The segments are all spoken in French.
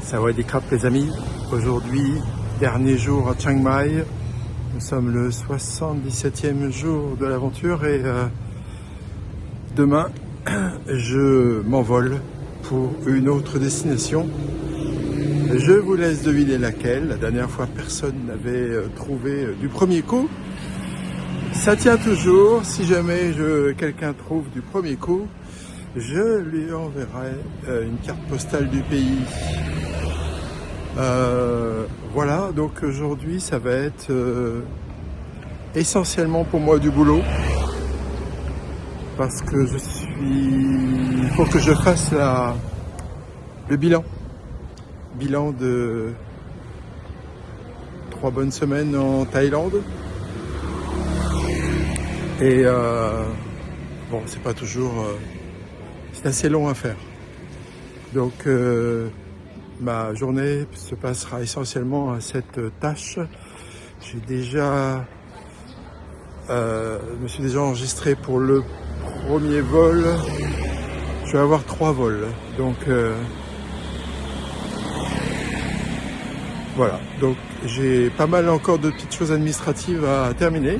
Sawadee-krap les amis, aujourd'hui dernier jour à Chiang Mai, nous sommes le 77e jour de l'aventure et demain je m'envole pour une autre destination. Je vous laisse deviner laquelle. La dernière fois personne n'avait trouvé du premier coup. Ça tient toujours, si jamais quelqu'un trouve du premier coup, je lui enverrai une carte postale du pays. Voilà, donc aujourd'hui ça va être essentiellement pour moi du boulot parce que il faut que je fasse le bilan de 3 bonnes semaines en Thaïlande et bon, c'est pas toujours c'est assez long à faire, donc ma journée se passera essentiellement à cette tâche. Je me suis déjà enregistré pour le premier vol. Je vais avoir 3 vols. Donc voilà. Donc j'ai pas mal encore de petites choses administratives à terminer.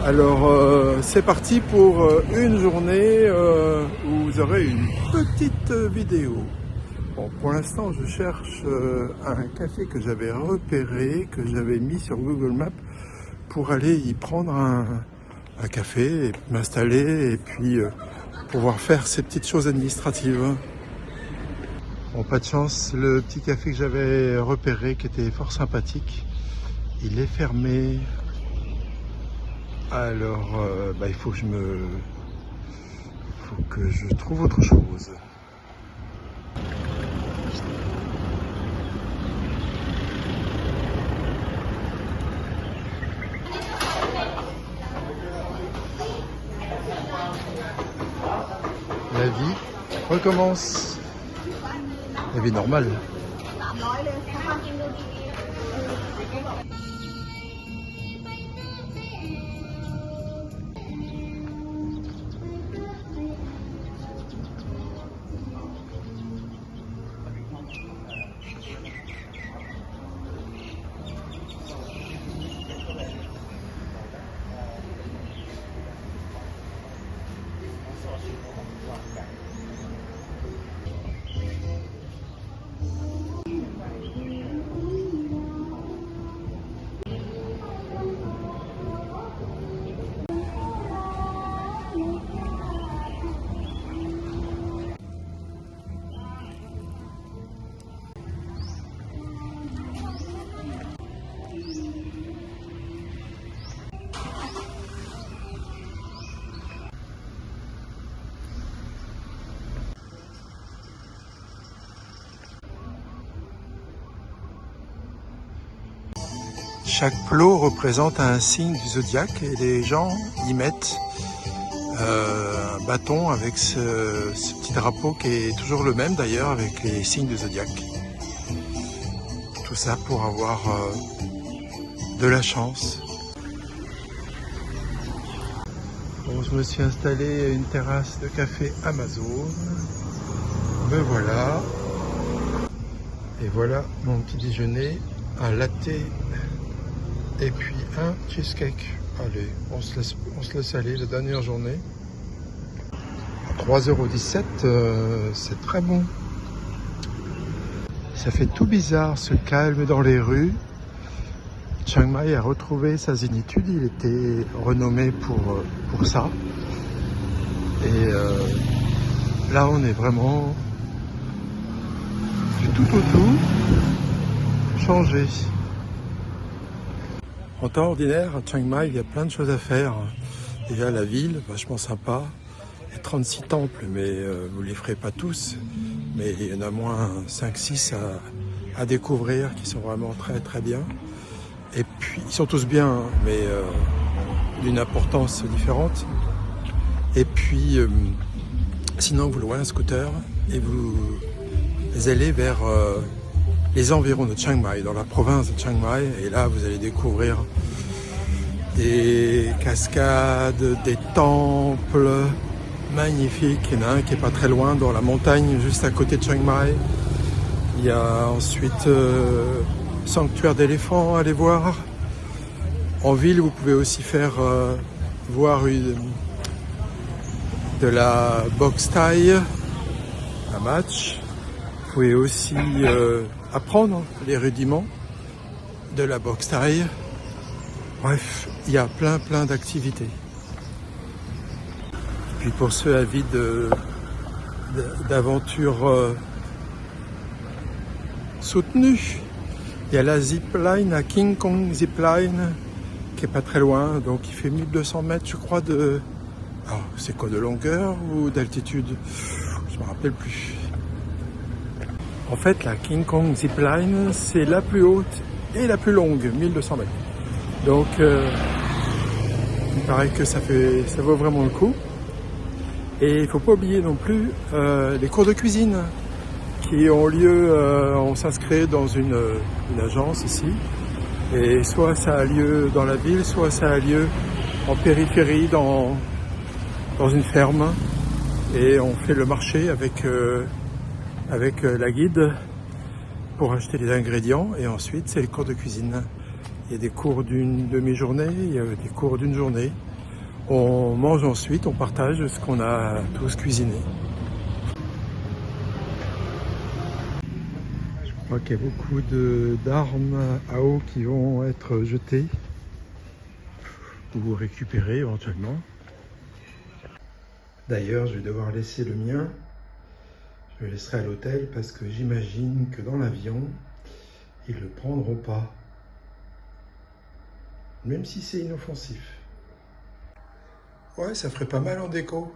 Alors c'est parti pour une journée où vous aurez une petite vidéo. Bon, pour l'instant, je cherche un café que j'avais repéré, que j'avais mis sur Google Maps pour aller y prendre un café, et m'installer et puis pouvoir faire ces petites choses administratives. Bon, pas de chance, le petit café que j'avais repéré, qui était fort sympathique, il est fermé. Alors, il faut que je trouve autre chose. La vie recommence. La vie normale. Chaque plot représente un signe du zodiaque et les gens y mettent un bâton avec ce petit drapeau qui est toujours le même d'ailleurs avec les signes du zodiaque. Tout ça pour avoir de la chance. Bon, je me suis installé à une terrasse de café Amazon. Me voilà. Et voilà mon petit déjeuner, un latte et puis un cheesecake. Allez, on se laisse aller la dernière journée. 3,17 €, c'est très bon. Ça fait tout bizarre ce calme dans les rues. Chiang Mai a retrouvé sa zénitude, il était renommé pour ça. Et là on est vraiment du tout au tout changé. En temps ordinaire, à Chiang Mai, il y a plein de choses à faire. Déjà la ville, vachement sympa. Il y a 36 temples, mais vous ne les ferez pas tous. Mais il y en a moins 5-6 à à découvrir qui sont vraiment très très bien. Et puis ils sont tous bien, hein, mais d'une importance différente. Et puis sinon vous louez un scooter et vous allez vers les environs de Chiang Mai, dans la province de Chiang Mai, et là vous allez découvrir des cascades, des temples magnifiques. Il y en a un qui est pas très loin, dans la montagne juste à côté de Chiang Mai. Il y a ensuite sanctuaire d'éléphants à aller voir. En ville, vous pouvez aussi faire voir de la boxe thaï, un match. Vous pouvez aussi apprendre les rudiments de la boxe thaï. Bref, il y a plein d'activités. Puis pour ceux avides d'aventures soutenues, il y a la zipline à King Kong Zipline qui est pas très loin, donc il fait 1200 mètres je crois de... Alors c'est quoi, de longueur ou d'altitude? Je me rappelle plus. En fait la King Kong Zipline c'est la plus haute et la plus longue, 1200 mètres. Donc il paraît que ça vaut vraiment le coup. Et il ne faut pas oublier non plus les cours de cuisine qui ont lieu, on s'inscrit dans une agence ici. Et soit ça a lieu dans la ville, soit ça a lieu en périphérie, dans une ferme. Et on fait le marché avec la guide pour acheter les ingrédients. Et ensuite, c'est les cours de cuisine. Il y a des cours d'une demi-journée, il y a des cours d'une journée. On mange ensuite, on partage ce qu'on a tous cuisiné. Je crois qu'il y a beaucoup d'armes à eau qui vont être jetées ou récupérées éventuellement. D'ailleurs, je vais devoir laisser le mien. Je le laisserai à l'hôtel parce que j'imagine que dans l'avion, ils ne le prendront pas. Même si c'est inoffensif. Ouais, ça ferait pas mal en déco.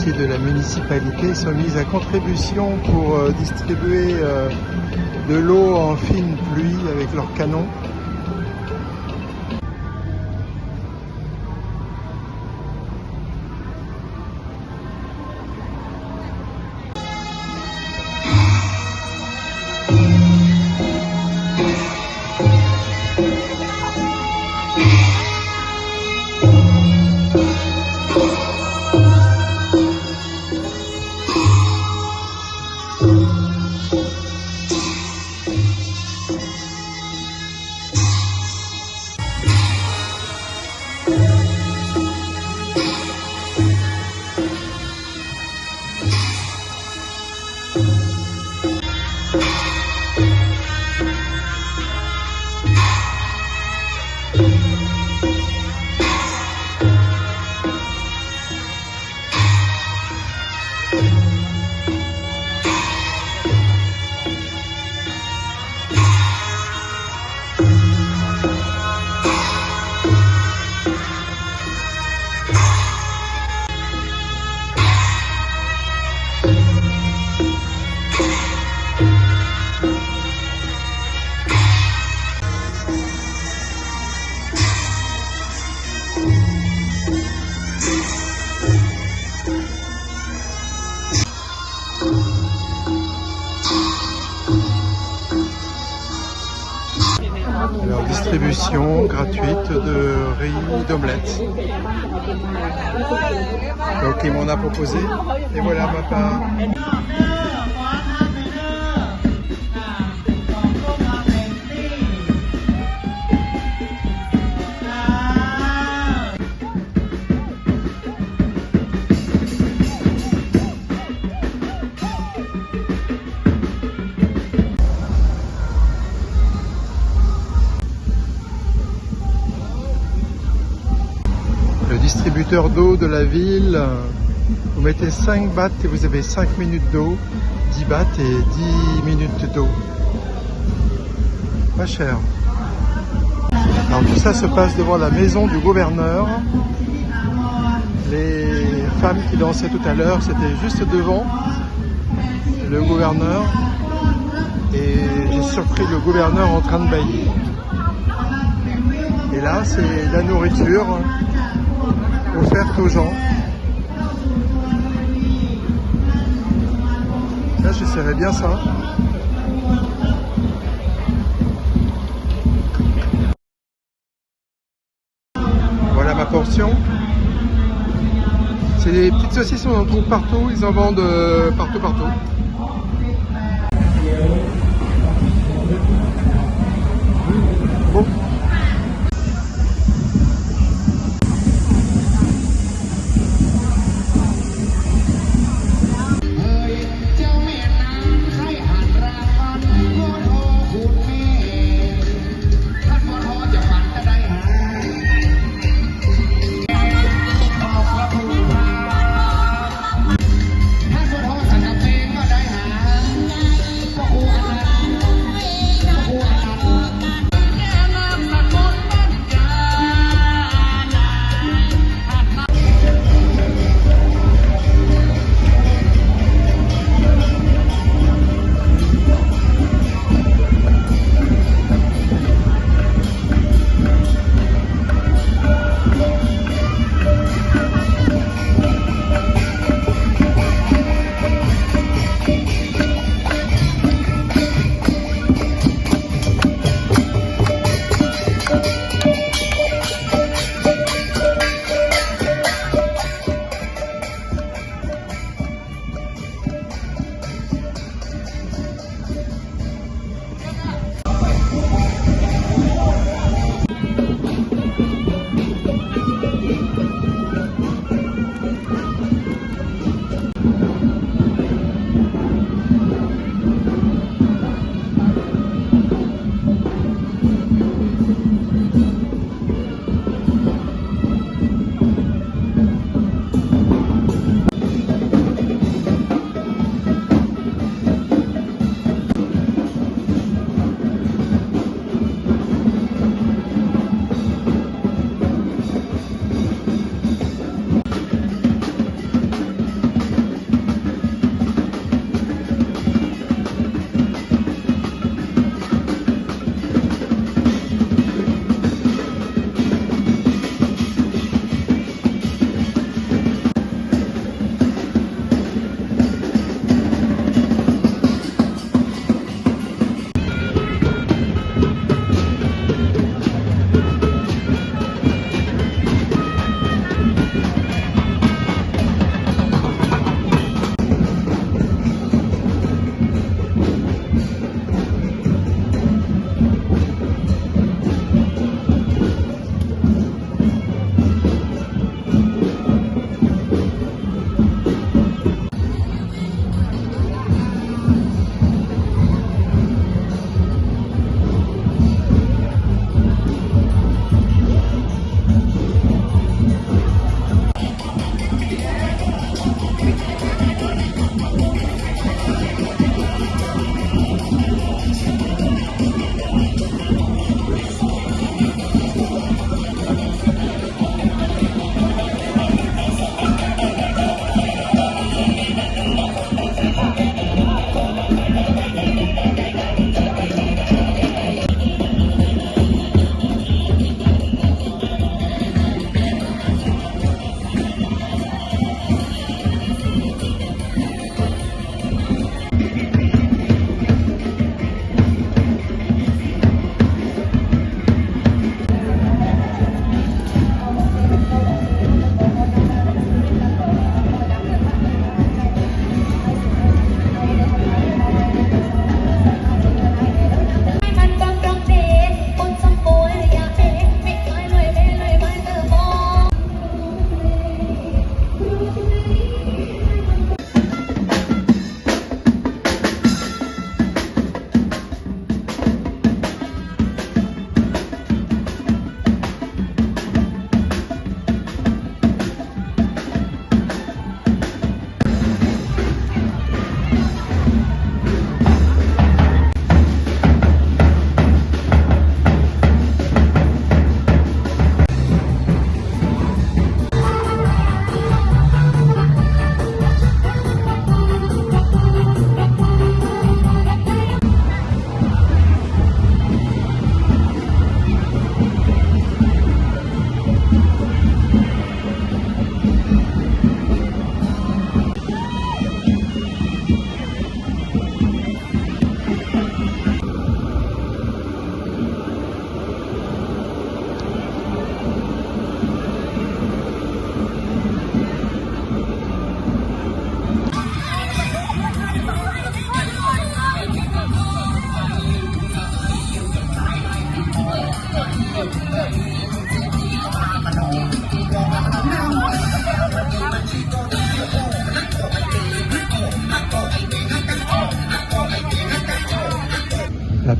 De la municipalité sont mises à contribution pour distribuer de l'eau en fine pluie avec leurs canons. ration gratuite de riz d'omelette. Donc il m'en a proposé et voilà ma part. Le distributeur d'eau de la ville, vous mettez 5 bahts et vous avez 5 minutes d'eau, 10 bahts et 10 minutes d'eau. Pas cher. Alors tout ça se passe devant la maison du gouverneur. Les femmes qui dansaient tout à l'heure, c'était juste devant le gouverneur. Et j'ai surpris le gouverneur en train de bailler. Et là, c'est la nourriture offerte aux gens. Là, j'essaierai bien ça. Voilà ma portion. C'est des petites saucisses, on en trouve partout. Ils en vendent partout. Bon.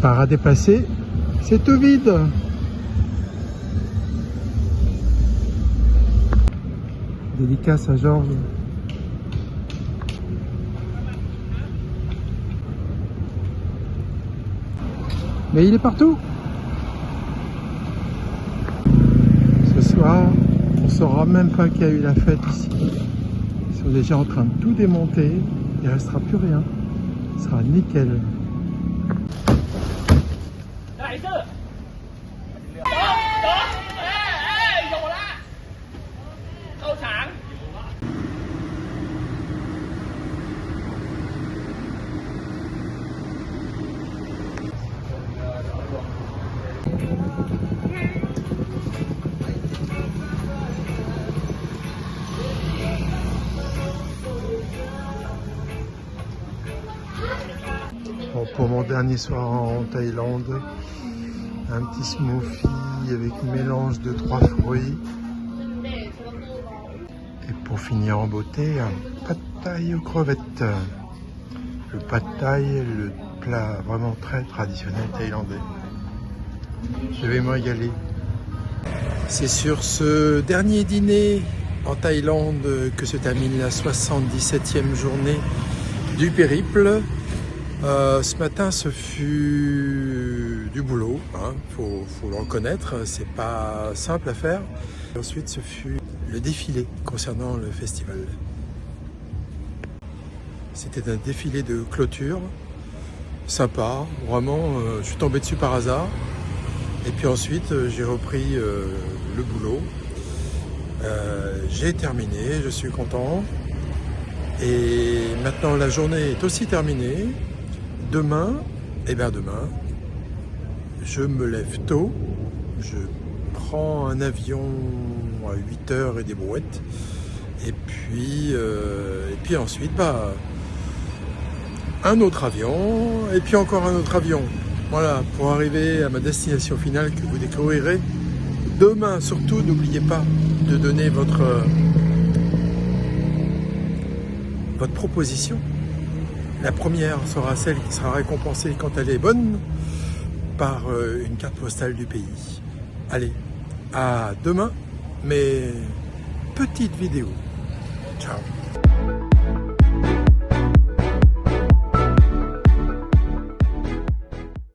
Par à déplacer, c'est tout vide. Dédicace à Georges. Mais il est partout. Ce soir, on ne saura même pas qu'il y a eu la fête ici. Ils sont déjà en train de tout démonter. Il ne restera plus rien. Ce sera nickel. Bon, pour mon dernier soir en Thaïlande, un petit smoothie avec mélange de 3 fruits. Et pour finir en beauté, un pad thaï aux crevettes. Le pad thaï est le plat vraiment très traditionnel thaïlandais. Je vais me régaler. C'est sur ce dernier dîner en Thaïlande que se termine la 77e journée du périple. Ce matin, ce fut du boulot, hein, faut le reconnaître, c'est pas simple à faire. Et ensuite, ce fut le défilé concernant le festival. C'était un défilé de clôture, sympa, vraiment, je suis tombé dessus par hasard. Et puis ensuite, j'ai repris le boulot. J'ai terminé, je suis content. Et maintenant, la journée est aussi terminée. Demain, je me lève tôt, je prends un avion à 8h et des brouettes, et puis ensuite, un autre avion, et puis encore un autre avion. Voilà, pour arriver à ma destination finale que vous découvrirez demain. Surtout, n'oubliez pas de donner votre proposition. La première sera celle qui sera récompensée quand elle est bonne par une carte postale du pays. Allez, à demain, mais petite vidéo. Ciao.